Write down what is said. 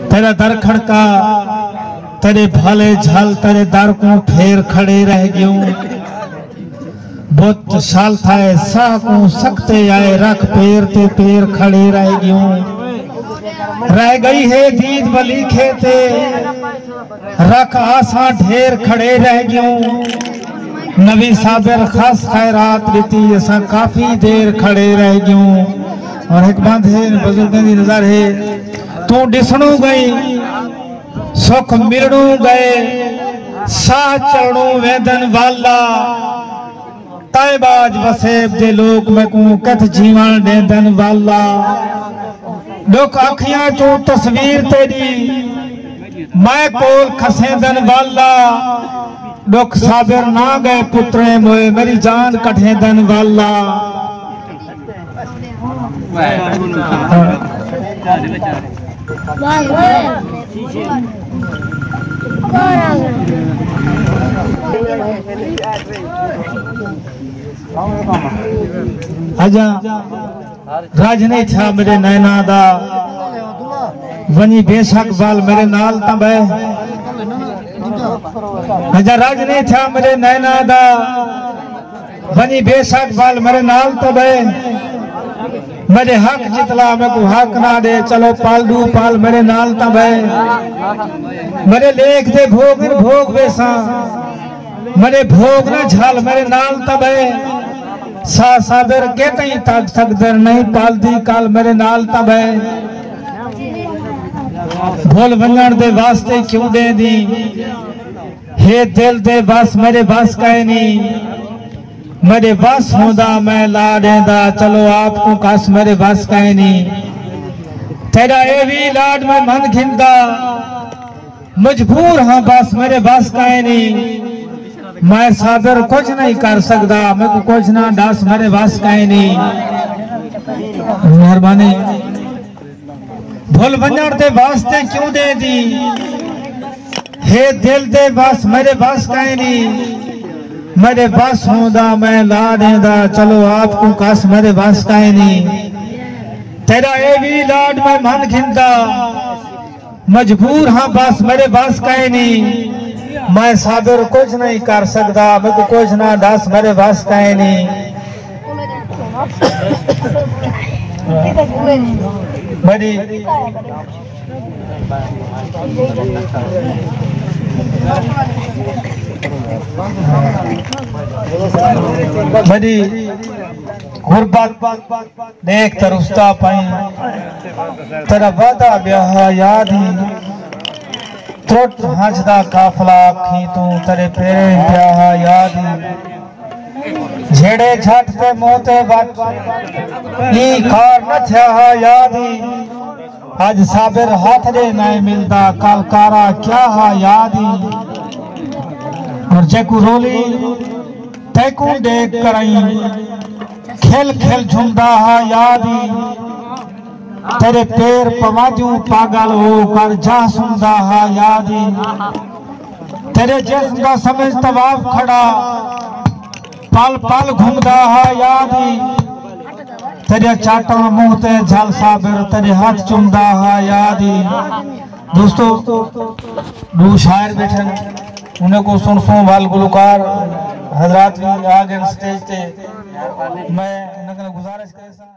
तेरा दर खड़का तेरे भाले झल तेरे दर को फेर खड़े रह गयूं। बहुत साल थाए साह को सकते आए रख पेर ते पेर खड़े रह गयूं। रह गई है दीद बली खेते रख आसा ढेर खड़े रह गयूं। नबी साबिर खास खैरात रीति असा काफी देर खड़े रह गयूं। और एक बात है बुजुर्गों की नजर है तू डिसणू गई सुख मिलणू गए साह चढ़ू वेदन वाला ताइबाज वसेब दे लोग मैं को कथ जीवन देदन वाला। दुख अखियां चो तस्वीर तेरी मैं कोल खसेदन वाला। दुख साबिर ना गए पुत्रे मोए मेरी जान कठेदन वाला। आजा राज नहीं था मेरे नैना दा वनी बेशक बाल मेरे नाल तबे। आजा राज नहीं था मेरे नैना दा वनी बेशक बाल मेरे नाल तबे। मेरे हक जितला मैं को हक ना दे चलो पाल दू पाल मेरे नाल तबे। मेरे लेख दे भोग भोग बेसा मेरे भोग न झाल मेरे नाल तबे। सा सादर के कहीं तक सकदर नहीं पाल दी काल मेरे नाल तबे। भोल वंजन दे वास्ते क्यों दे दी हे दिल दे बस मेरे बस कहे नहीं। मेरे बस होंदा मैं ला देंदा चलो आपको कस मेरे बस कहे नहीं। तेरा ए भी लाड में मन खिंदा मजबूर हाँ बस मेरे बस कहे नहीं। मैं सादर कुछ नहीं कर सकता मैं को कुछ ना दस मेरे बस कहे नहीं। मेहरबानी भूल वंजन दे वास्ते क्यों दे दी हे दिल दे बस मेरे बस कहे नहीं। मेरे बस होंदा मैं ला देंदा चलो आपको कस मेरे बस कहे नहीं। तेरा ए भी लाड में मन खिंदा मजबूर हाँ बस मेरे बस कहे नहीं। मैं साबिर कुछ नहीं कर सकता मैं तो कुछ ना दस मेरे बस कहे नहीं। बड़ी बड़ी गुरबत देख तरुस्ता पाई तेरा वादा ब्याह याद ही त्रुट हंसदा काफला अखी तू तेरे पेरे ब्याह याद ही। झेड़े झट ते मोते वट ई खार न थया याद ही। आज साबिर हाथ दे नहीं मिलता कल कारा क्या हा याद ही। और जेकू रोली तेकू देख कराई खेल खेल झुमदा हा याद ही। तेरे पैर पवाजू पागल हो कर जा सुनदा हा याद ही। तेरे जिस्म का समझ तवाफ खड़ा पल पल घूमदा हा याद ही। तेरे चाटा मुंह ते झल साबिर तेरे हाथ चुमदा हा याद ही। दोस्तों दो शायर बैठे उन्हें को सुन वाल गुलकार हजरात भी आ गए स्टेज पे। मैं गुजारिश करे